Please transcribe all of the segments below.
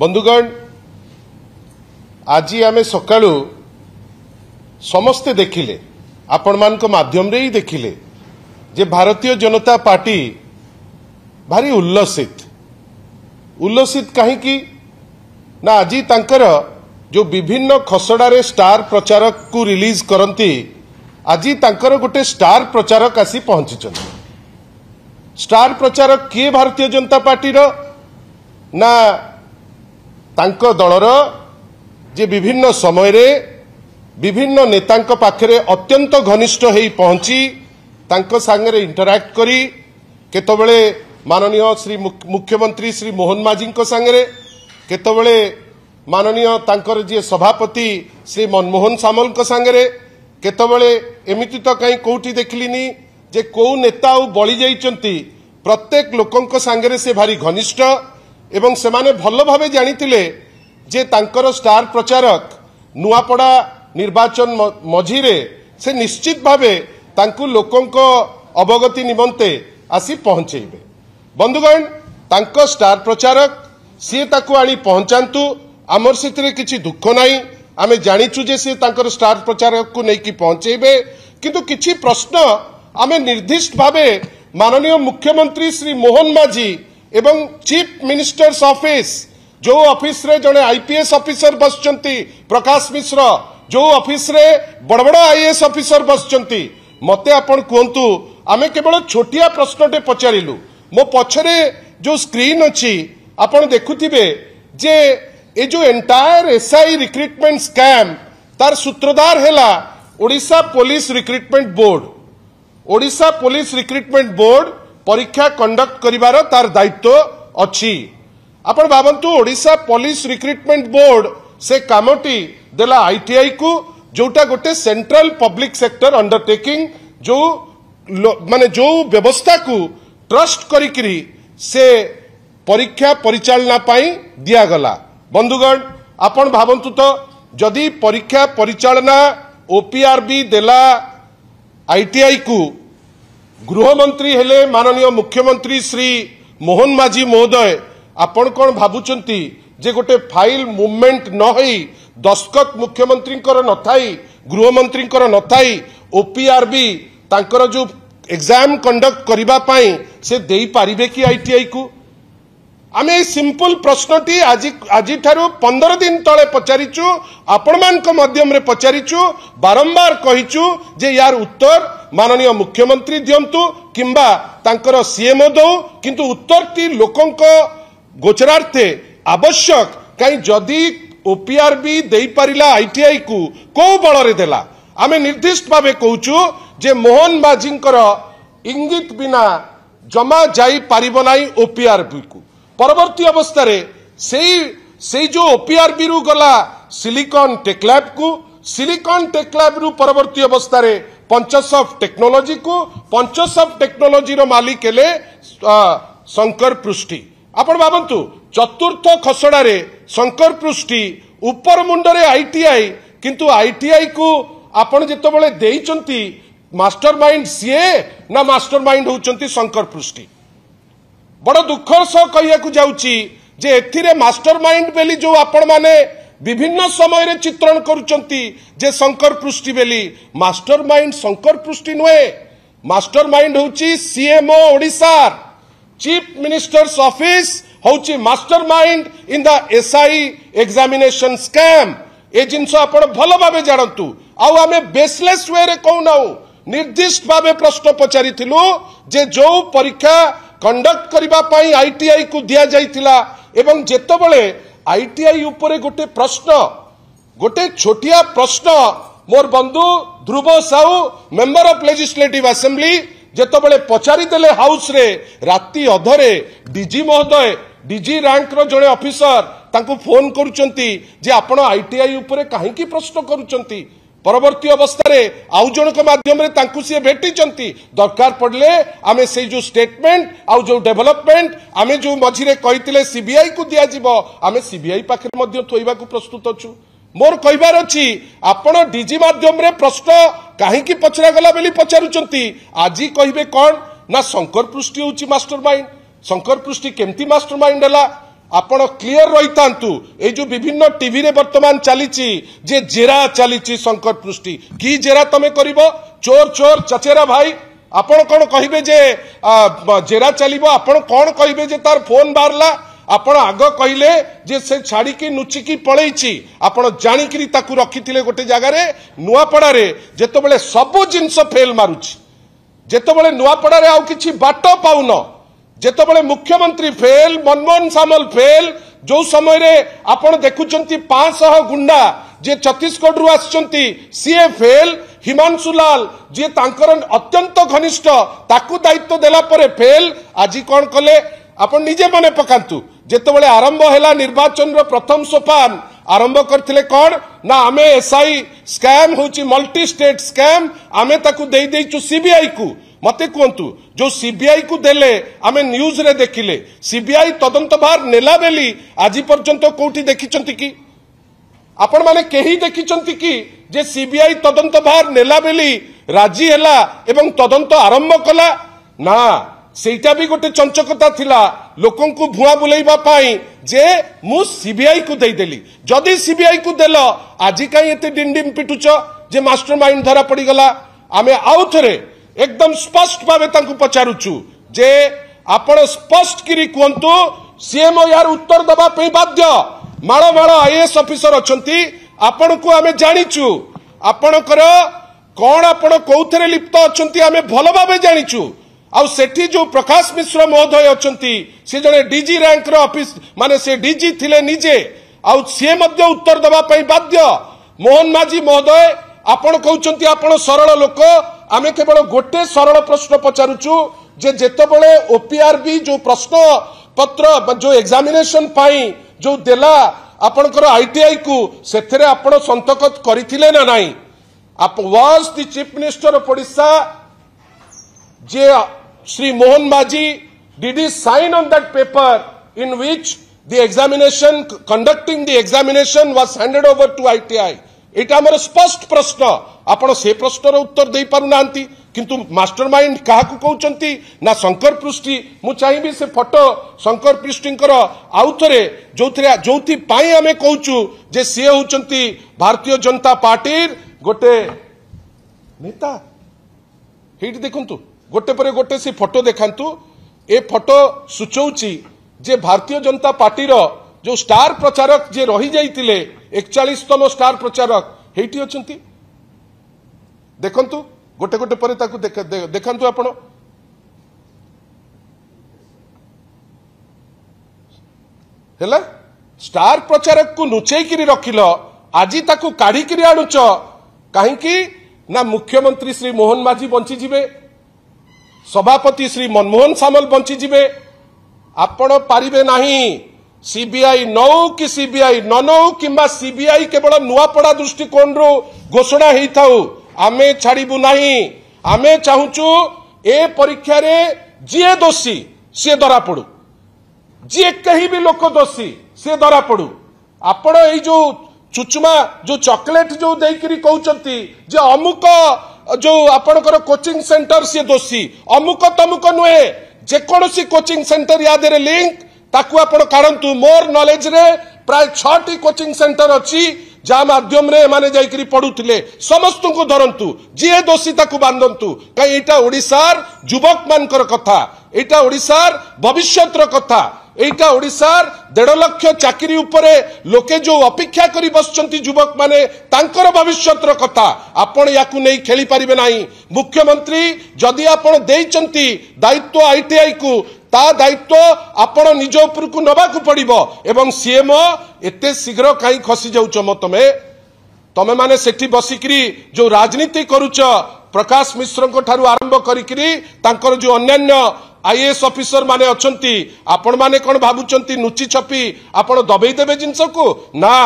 बंधुगण आज आम सकाळू समस्ते देखिले आपण मान माध्यम रे ही देखिले जे भारतीय जनता पार्टी भारी उल्लसित कहीं ना आज तांकर जो विभिन्न खसड़ारे स्टार प्रचारक को रिलीज करती आज तांकर गोटे स्टार प्रचारक आसी पहुंची। स्टार प्रचारक किए भारतीय जनता पार्टी रो ना तांको दलर जे विभिन्न समय रे विभिन्न नेतांक पाखरे अत्यंत घनिष्ठ होई पहुंची तांको सांगरे इंटरैक्ट करी केतबेले माननीय श्री मुख्यमंत्री श्री मोहन माझी सांगरे केतबेले माननीय तांकर जे सभापति श्री मनमोहन सामल सांगरे केतबेले एमिति तो कहीं कोठी देखलिनी जे को नेता बळी जाइचंती प्रत्येक लोकंक सांगरे से भारी घनिष्ठ एवं से माने भल भावे जानिथिले जे तांकर स्टार प्रचारक नुआपड़ा निर्वाचन मझीरे से निश्चित भावे तांकु लोकंक अवगति निमंते आसी पहुंचेबे। बंधुगण तांको स्टार प्रचारक सी ताकु आनी पहुंचांतु आमर सेतिरे किछि दुख नाही आमे जानिचु जे से तांकर स्टार प्रचारक को नेकी पहुंचेबे किंतु किछि प्रश्न आमे निर्दिष्ट भावे माननीय मुख्यमंत्री श्री मोहन माझी एवं चीफ मिनिस्टर्स ऑफिस जो ऑफिस रे जने आईपीएस ऑफिसर बसचंती प्रकाश मिश्र जो ऑफिस रे बड़ बड़ आईएएस ऑफिसर बसचंती मते आपण कहंतु आमे केवल छोटिया प्रश्नटे पचारिलु मो पछरे जो स्क्रीन अछि आपण देखुथिबे जे ए जो एंटायर एसआई रिक्रुटमेंट स्कैम तार सूत्रधार हैला Odisha police recruitment board. Odisha police recruitment board परीक्षा कंडक्ट करिवार तार दायित्व अछि। आपण भाबंतु ओडिशा पुलिस रिक्रुटमेंट बोर्ड से कामटी देला आईटीआई को जोटा गोटे सेंट्रल पब्लिक सेक्टर अंडरटेकिंग जो माने जो व्यवस्था को ट्रस्ट करिकरी से परीक्षा परिचालना पाई दिया गला। बंधुगण आपण भाबंतु तो जदि परीक्षा परिचालना ओपीआरबी देला आईटीआई को गृहमंत्री हेले माननीय मुख्यमंत्री श्री मोहन माझी महोदय आपण कौन भाबुचंती जे गोटे फाइल मूवमेंट न होई दस्खत मुख्यमंत्री न थाई गृहमंत्री न थाई ओपीआरबी तांकर जो एग्जाम कंडक्ट करिबा पाई से देई पारिबे कि आईटीआई को आमे सिंपल प्रश्नटी आज ठारू 15 दिन तले पचारिचु आपण मानक माध्यम रे पचारिचु बारंबार कहिचु जे यार उत्तर माननीय मुख्यमंत्री दियंतु किंबा तांकर सीएमओ दो किंतु उत्तरटी लोकंक गोचरार्थे आवश्यक कहीं जदि ओपीआरबी देई पारिला आईटीआई को बल रे देला आमे निर्दिष्ट भावे कहूचु जे मोहन माझींकर इंगित बिना जमा जाई पारिबो नाही ओपीआरबी को परवर्ती अवस्था रे सेई जो ओपीआरबी रु गला सिलिकॉन टेक्लैब को सिलिकॉन टेक्लैब रु परवर्ती अवस्था रे पंचसॉफ्ट टेक्नोलॉजी को पंचसॉफ्ट टेक्नोलॉजी रो मालिक हेले शंकर पृष्टि। आपण भाबंतु चतुर्थ खसड़ा रे शंकर पृष्टि ऊपर मुंडरे आईटीआई किंतु आईटीआई को आपण जेतबेले देइचंती मास्टरमाइंड सीए ना मास्टरमाइंड होउचंती शंकर पृष्टि। बड़ दुख सह कहियाकु जाउची जे एथिरे मास्टरमाइंड बेली जो आपण माने विभिन्न समय रे चित्रण करूचंती जे शंकर पृष्टि बेली मास्टरमाइंड शंकर पृष्टि नुए मास्टरमाइंड होउची CMO Odisha chief ministers office होउची mastermind in the SI examination scam ए जिनस आपण भल भावे जानतु आउ आमे बेसलेस वे रे कहूनाउ निर्दिष्ट भावे प्रश्न पचारिथिलु जे जो परीक्षा कंडक्ट करिबा पाई आईटीआई को दिया जाइथिला एवं जेतबेले आईटीआई उपरे गोटे प्रश्न गोटे छोटिया प्रश्न मोर बंधु Dhruba Sahu member of legislative assembly जेतबेले पचारि देले हाउस रे राति अधरे डीजी महोदय डीजी रैंक रो जणे ऑफिसर तांको फोन करूचंती जे आपण आईटीआई उपरे काहे की प्रश्न करूचंती परवर्ती अवस्था रे आउ जनक माध्यम रे तांकु से भेटिचंती दरकार पड़ले आमे से जो स्टेटमेंट आउ जो डेवलपमेंट आमे जो मझिरे कहितिले सीबीआई को दिया जिवो आमे सीबीआई पाखरे मध्य थोइबा को प्रस्तुत अछु। मोर कहिबार अछि आपण डीजी माध्यम रे प्रश्न काहे की पचरा गला बेली पचारुचंती आजी कहिबे कोन ना शंकर पृष्टि होची मास्टरमाइंड शंकर पृष्टि केमती मास्टरमाइंड हला आपण क्लियर रही तांतु ए जो विभिन्न टीवी रे वर्तमान चली जे जेरा चली शंकर पृष्टि की जेरा तमे करिवो चोर चोर चचेरा भाई आपण कौन कहिबे जे जेरा चलिबो आपण कौन कहिबे जे तार फोन बारला आपण आग कहले जे से छाड़ी नुचिकी पलैची आपण जानिकरी ताकू रखिथिले गोटे जगह रे नुआपड़ा रे जेतबेले सबु जिंस फेल मारुची जेतबेले नुआपड़ा रे आउ किछि बाट पाउन जेतबेले मुख्यमंत्री फेल मनमोहन सामल फेल जो समय रे आपण देखुचंती 500 गुंडा जे छत्तीसगढ़ रु आछंती सीए फेल हिमांशु लाल जे तांकर अत्यंत घनिष्ठ ताकू दायित्व देला परे फेल आज कौन कले आपण निजे मने पकांतु जेतबेले आरंभ हैला निर्वाचन रो प्रथम सोपान आरंभ करथिले कौन ना आमे एसआई स्कैम होची मल्टी स्टेट स्कैम आमे ताकू देई देइचु सीबीआई को मते कहतु जो सीबीआई को देले आमे न्यूज रे देखिले सीबीआई तदंत भार नेला बेली आज पर्यंत कोठी देखिचंती की आपण माने केही देखिचंती की जे सीबीआई तदंत भार नेला बेली राजी हैला एवं तदंत आरंभ कला ना सेटा भी गोटे चंचकता थिला लोकन को भुआ बुलेइबा पाई जे मु सीबीआई को देई देली जदी सीबीआई को देलो आज काई एते डिंडिम पिटुच जे मास्टरमाइंड धरा पड़ी गला आमे आउ थरे एकदम स्पष्ट भावे तांकु पचारुचु जे आपण स्पष्ट करी कहंतु सीएमओ यार उत्तर दबा पे बाध्य माळ माळ आईएएस ऑफिसर अछंती आपण को आमे जानिचु आपणकर कोन आपण कोउथरे लिप्त अछंती आमे भलो भावे जानिचु आउ सेठी जो प्रकाश मिश्र महोदय अछंती से जने डीजी रैंक रो ऑफिस माने से डीजी थिले निजे आउ से मध्य उत्तर दबा पई बाध्य मोहन माझी महोदय आपण कहउचंती आपण सरल लोक आमे केवल गोटे सरल प्रश्न पचारुचु जे जेतबेले ओपीआरबी जो प्रश्न पत्र जो एग्जामिनेशन पाई जो देला आपणकर आईटीआई को सेथरे आपण संतकत करिथिले ना नाही आप was the chief minister of Odisha जे Shri Mohan Majhi did he sign on that paper in which the examination conducting the examination was handed over to ITI एटा हमर स्पष्ट प्रश्न आपण से प्रश्नर उत्तर दे पारु नांती किंतु मास्टरमाइंड काहा को कहउचंती ना शंकर पृष्टि मु चाहिबी से फोटो शंकर पृष्टिंकर आउथरे जोथि पाई हमें कहउचु जे से होचंती भारतीय जनता पार्टी गोटे नेता हेटी देखंतु गोटे परे गोटे से फोटो देखांतु ए फोटो सूचौची जे भारतीय जनता पार्टी रो जो स्टार प्रचारक जे रही जाइतिले 41तम स्टार प्रचारक हेटी अछंती देखंतु गोटे गोटे परे ताकू देखांतु आपण हेला स्टार प्रचारक को नुचेई किरी रखिलो आजी ताकू काढी किरी आनुच काहे कि ना मुख्यमंत्री श्री मोहन माझी बंची जिवे सभापति श्री मनमोहन सामल बंची जिवे आपण पारिबे नाही सीबीआई नौ कि सीबीआई न नौ किंबा सीबीआई केवल नुआपड़ा दृष्टिकोण रो घोषणा हेई थाउ आमे छाड़िबु नाही आमे चाहुचु ए परीक्षा रे जे दोषी से धरा पड़ू जे कहीं भी लोक दोषी से धरा पड़ू आपण ए जो चुचुमा जो चॉकलेट जो देकरी कहउचंती जे अमुक जो आपणकर कोचिंग सेंटर से दोषी अमुक तमुक नुहे जेकोसी कोचिंग सेंटर या देरे लिंक ताकू आपण काढंतु मोर नॉलेज रे प्राय 6टी कोचिंग सेंटर अछि जा माध्यम रे माने जाईकरी पढुथिले समस्त को धरंतु जे दोषी ताकू बांधंतु कई एटा ओडिसार युवक मानकर कथा एटा ओडिसार भविष्यतर कथा एटा ओडिसार 1.5 लाख चाकरी उपरे लोके जो अपेक्षा करी बसचंती युवक माने तांकर भविष्यतर कथा आपण याकू नै खेली परिबे नाही मुख्यमंत्री जदि आपण देइचंती दायित्व आईटीआई को ता दायित्व आपण निज उपर को नबा को पड़िबो एवं सीएमओ एते शीघ्र काई खसी जाउछ तमे तमे माने सेठी बसिकरी जो राजनीति करूछ प्रकाश मिश्र को ठारू आरंभ करिकरी तांकर जो अन्यान्य आईएएस ऑफिसर माने अछंती आपण माने कोन भाबुचंती नुची छपी आपण दबेई देबे जिंस को ना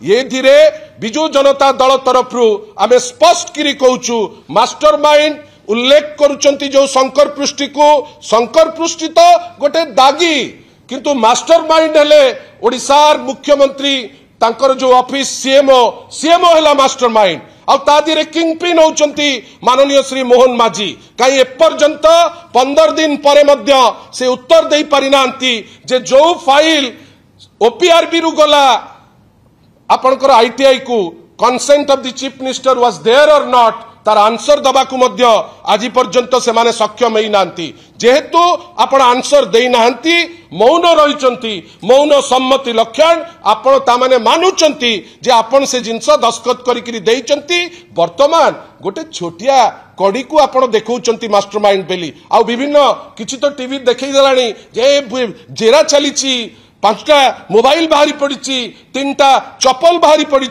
ये धीरे बिजू जनता दल तरफरु आमे स्पष्ट करी कहउचु मास्टरमाइंड उल्लेख करुचंती जो शंकर पृष्टि को शंकर पृष्टि तो गोटे दागी किंतु मास्टरमाइंड हेले ओडिसार मुख्यमंत्री तांकर जो ऑफिस सीएमओ हेला मास्टरमाइंड आ तादिरे किंगपिन होचंती माननीय श्री मोहन माझी कहीं एपर्यंत 15 दिन परे मध्य से उत्तर दे पारिनांती जे जो फाइल ओपीआरबी रु गला आपनकर आईटीआई को consent of the chief minister was there or not तार आंसर दबा को मध्य आज पर्यंत से माने सक्षम ही नांती जेहेतु आपण आंसर देई नांती मौन रहिचंती मौन सम्मति लक्षण आपण ता माने मानुचंती जे आपण से जिंस दस्खत करिकरी देइचंती वर्तमान गोटे छोटिया कड़ी को आपण देखौचंती मास्टरमाइंड बेली आ विभिन्न किछि तो टीवी देखै देलानी जे जेरा चलीची 5टा मोबाइल बाहरी पड़ी 3टा चप्पल बाहरी पड़ी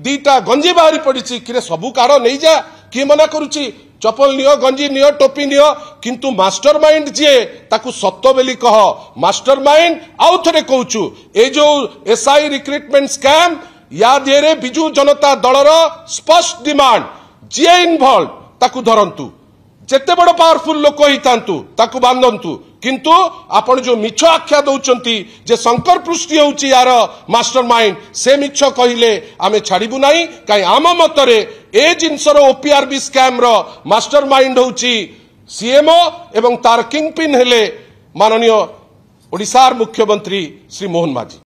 2टा गंजी बाहरी पड़ी कि सबू कार नहीं जा किए मना करुची चप्पल नियो गंजी नियो टोपी नियो किंतु मास्टरमाइंड जे ताकू सत्य बेली कह मास्टरमाइंड आउ थरे कहूचु ए जो एसआई रिक्रुटमेंट स्कैम या दिए बिजू जनता दलर स्पष्ट डिमांड जे इनवॉल्व ताकू धरंतु जेते बड़ पावरफुल लोक होइतांतु ताकू बांधंतु किंतु आपण जो मिछ आख्या दउचंती जे शंकर पृष्टि होउची यार मास्टरमाइंड से मिछ कहिले आमे छाड़िबु नाही काई आम मतरे ए जिनसर ओपीआरबी स्कैम रो मास्टरमाइंड होउची सीएमओ एवं तार किंगपिन हेले माननीय ओडिशार मुख्यमंत्री श्री मोहन माझी।